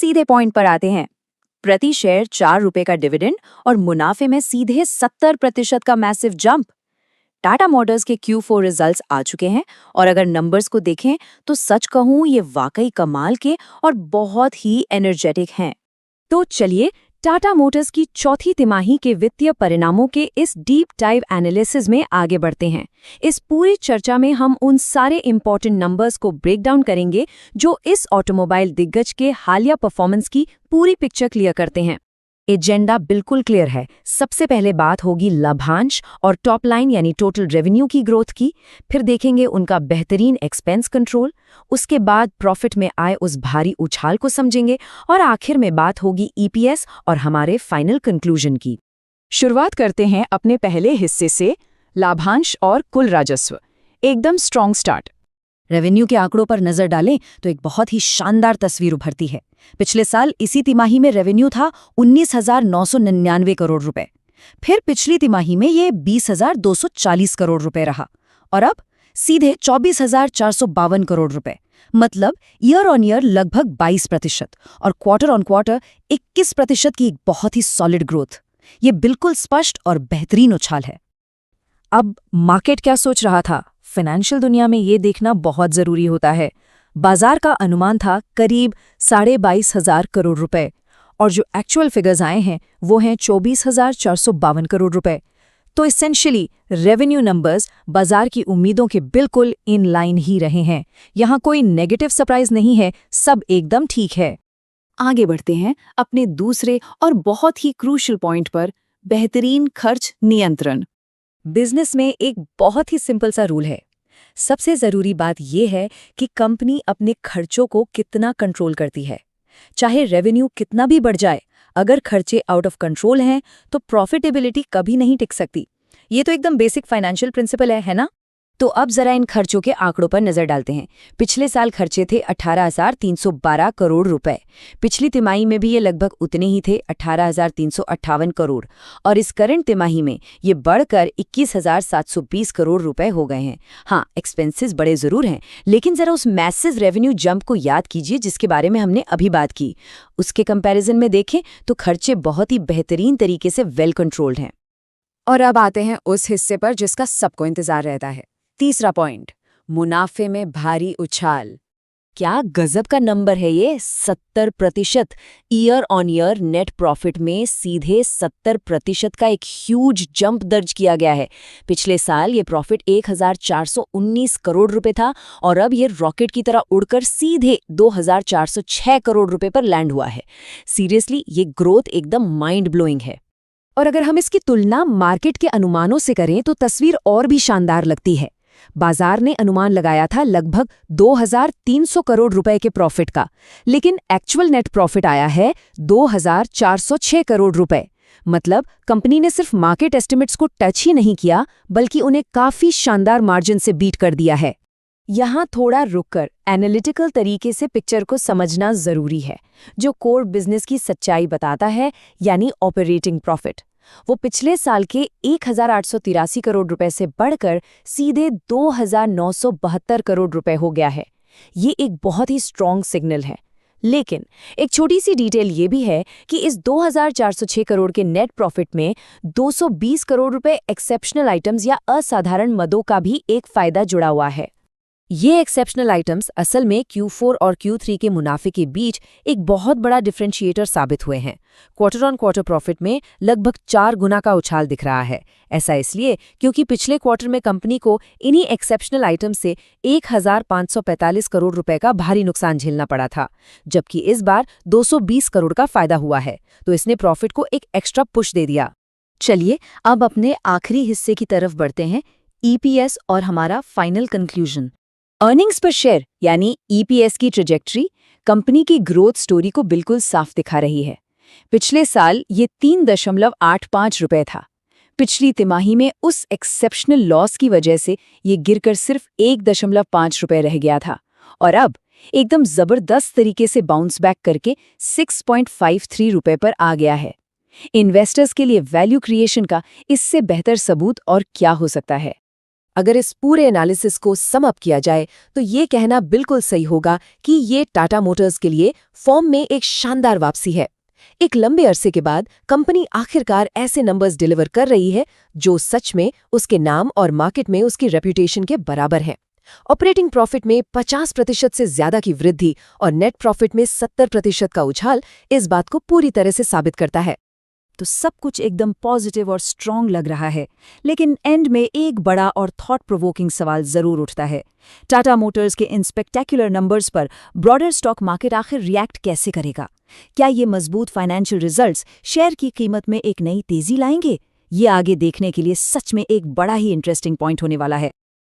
सीधे पॉइंट पर आते हैं। प्रति शेयर 4 रुपए का डिविडेंड और मुनाफे में सीधे 70% का मैसिव जंप। टाटा मोटर्स के Q4 रिजल्ट्स आ चुके हैं और अगर नंबर्स को देखें तो सच कहूं ये वाकई कमाल के और बहुत ही एनर्जेटिक हैं। तो चलिए टाटा मोटर्स की चौथी तिमाही के वित्तीय परिणामों के इस डीप डाइव एनालिसिस में आगे बढ़ते हैं। इस पूरी चर्चा में हम उन सारे इंपॉर्टेंट नंबर्स को ब्रेक डाउन करेंगे जो इस ऑटोमोबाइल दिग्गज के हालिया परफॉर्मेंस की पूरी पिक्चर क्लियर करते हैं। एजेंडा बिल्कुल क्लियर है। सबसे पहले बात होगी लाभांश और टॉप लाइन यानी टोटल रेवेन्यू की ग्रोथ की, फिर देखेंगे उनका बेहतरीन एक्सपेंस कंट्रोल, उसके बाद प्रॉफिट में आए उस भारी उछाल को समझेंगे और आखिर में बात होगी ईपीएस और हमारे फाइनल कंक्लूजन की। शुरुआत करते हैं अपने पहले हिस्से से, लाभांश और कुल राजस्व। एकदम स्ट्रॉन्ग स्टार्ट। रेवेन्यू के आंकड़ों पर नजर डालें तो एक बहुत ही शानदार तस्वीर उभरती है। पिछले साल इसी तिमाही में रेवेन्यू था 19,999 करोड़ रुपए। फिर पिछली तिमाही में ये 20,240 करोड़ रुपए रहा और अब सीधे 24,452 करोड़ रुपए, मतलब ईयर ऑन ईयर लगभग 22% और क्वार्टर ऑन क्वार्टर 21% की एक बहुत ही सॉलिड ग्रोथ। ये बिल्कुल स्पष्ट और बेहतरीन उछाल है। अब मार्केट क्या सोच रहा था? फाइनेंशियल दुनिया में ये देखना बहुत जरूरी होता है। बाजार का अनुमान था करीब 22,500 करोड़ रुपए और जो एक्चुअल फिगर्स आए हैं वो हैं 24,452 करोड़ रुपए। तो एसेंशियली रेवेन्यू नंबर्स बाजार की उम्मीदों के बिल्कुल इन लाइन ही रहे हैं। यहाँ कोई नेगेटिव सरप्राइज नहीं है, सब एकदम ठीक है। आगे बढ़ते हैं अपने दूसरे और बहुत ही क्रूशियल पॉइंट पर, बेहतरीन खर्च नियंत्रण। बिजनेस में एक बहुत ही सिंपल सा रूल है। सबसे जरूरी बात यह है कि कंपनी अपने खर्चों को कितना कंट्रोल करती है। चाहे रेवेन्यू कितना भी बढ़ जाए, अगर खर्चे आउट ऑफ कंट्रोल हैं तो प्रॉफिटेबिलिटी कभी नहीं टिक सकती। ये तो एकदम बेसिक फाइनेंशियल प्रिंसिपल है ना? तो अब जरा इन खर्चों के आंकड़ों पर नजर डालते हैं। पिछले साल खर्चे थे 18,312 करोड़ रुपए। पिछली तिमाही में भी ये लगभग उतने ही थे, 18,358 करोड़, और इस करंट तिमाही में ये बढ़कर 21,720 करोड़ रुपए हो गए हैं। हाँ, एक्सपेंसेस बड़े जरूर हैं, लेकिन जरा उस मैसिव रेवेन्यू जंप को याद कीजिए जिसके बारे में हमने अभी बात की। उसके कंपैरिजन में देखें तो खर्चे बहुत ही बेहतरीन तरीके से वेल कंट्रोल्ड हैं। और अब आते हैं उस हिस्से पर जिसका सबको इंतजार रहता है। तीसरा पॉइंट, मुनाफे में भारी उछाल। क्या गजब का नंबर है ये! 70%। Year on year net profit में सीधे 70% का एक ह्यूज जंप दर्ज किया गया है। पिछले साल ये प्रॉफिट 1,419 करोड़ रुपए था और अब ये रॉकेट की तरह उड़कर सीधे 2,406 करोड़ रुपए पर लैंड हुआ है। सीरियसली ये ग्रोथ एकदम माइंड ब्लोइंग है। और अगर हम इसकी तुलना मार्केट के अनुमानों से करें तो तस्वीर और भी शानदार लगती है। बाजार ने अनुमान लगाया था लगभग 2,300 करोड़ रुपए के प्रॉफिट का, लेकिन एक्चुअल नेट प्रॉफिट आया है 2,406 करोड़ रुपए। मतलब कंपनी ने सिर्फ मार्केट एस्टिमेट्स को टच ही नहीं किया, बल्कि उन्हें काफी शानदार मार्जिन से बीट कर दिया है। यहाँ थोड़ा रुककर एनालिटिकल तरीके से पिक्चर को समझना जरूरी है। जो कोर बिजनेस की सच्चाई बताता है, यानी ऑपरेटिंग प्रॉफिट, वो पिछले साल के 1,883 करोड़ रुपए से बढ़कर सीधे 2,972 करोड़ रुपए हो गया है। ये एक बहुत ही स्ट्रॉन्ग सिग्नल है। लेकिन एक छोटी सी डिटेल ये भी है कि इस 2,406 करोड़ के नेट प्रॉफिट में 220 करोड़ रुपए एक्सेप्शनल आइटम्स या असाधारण मदों का भी एक फायदा जुड़ा हुआ है। ये एक्सेप्शनल आइटम्स असल में Q4 और Q3 के मुनाफे के बीच एक बहुत बड़ा डिफरेंशिएटर साबित हुए हैं। क्वार्टर ऑन क्वार्टर प्रॉफिट में लगभग 4 गुना का उछाल दिख रहा है। ऐसा इसलिए क्योंकि पिछले क्वार्टर में कंपनी को इन्हीं एक्सेप्शनल आइटम से 1,545 करोड़ रुपए का भारी नुकसान झेलना पड़ा था, जबकि इस बार 220 करोड़ का फायदा हुआ है, तो इसने प्रॉफिट को एक एक्स्ट्रा पुश दे दिया। चलिए अब अपने आखिरी हिस्से की तरफ बढ़ते हैं, ईपीएस और हमारा फाइनल कंक्लूजन। अर्निंग्स पर शेयर यानी ईपीएस की ट्रेजेक्टरी कंपनी की ग्रोथ स्टोरी को बिल्कुल साफ दिखा रही है। पिछले साल ये 3.85 रुपए था। पिछली तिमाही में उस एक्सेप्शनल लॉस की वजह से ये गिरकर सिर्फ 1.5 रुपए रह गया था और अब एकदम जबरदस्त तरीके से बाउंस बैक करके 6.53 रुपए पर आ गया है। इन्वेस्टर्स के लिए वैल्यू क्रिएशन का इससे बेहतर सबूत और क्या हो सकता है। अगर इस पूरे एनालिसिस को सम अप किया जाए तो ये कहना बिल्कुल सही होगा कि ये टाटा मोटर्स के लिए फॉर्म में एक शानदार वापसी है। एक लंबे अरसे के बाद कंपनी आखिरकार ऐसे नंबर्स डिलीवर कर रही है जो सच में उसके नाम और मार्केट में उसकी रेप्यूटेशन के बराबर है। ऑपरेटिंग प्रॉफिट में 50% से ज्यादा की वृद्धि और नेट प्रॉफिट में 70% का उछाल इस बात को पूरी तरह से साबित करता है। तो सब कुछ एकदम पॉजिटिव और स्ट्रॉन्ग लग रहा है, लेकिन एंड में एक बड़ा और थॉट प्रोवोकिंग सवाल जरूर उठता है। टाटा मोटर्स के इन स्पेक्टेकुलर नंबर्स पर ब्रॉडर स्टॉक मार्केट आखिर रिएक्ट कैसे करेगा? क्या ये मजबूत फाइनेंशियल रिजल्ट्स शेयर की कीमत में एक नई तेजी लाएंगे? ये आगे देखने के लिए सच में एक बड़ा ही इंटरेस्टिंग पॉइंट होने वाला है।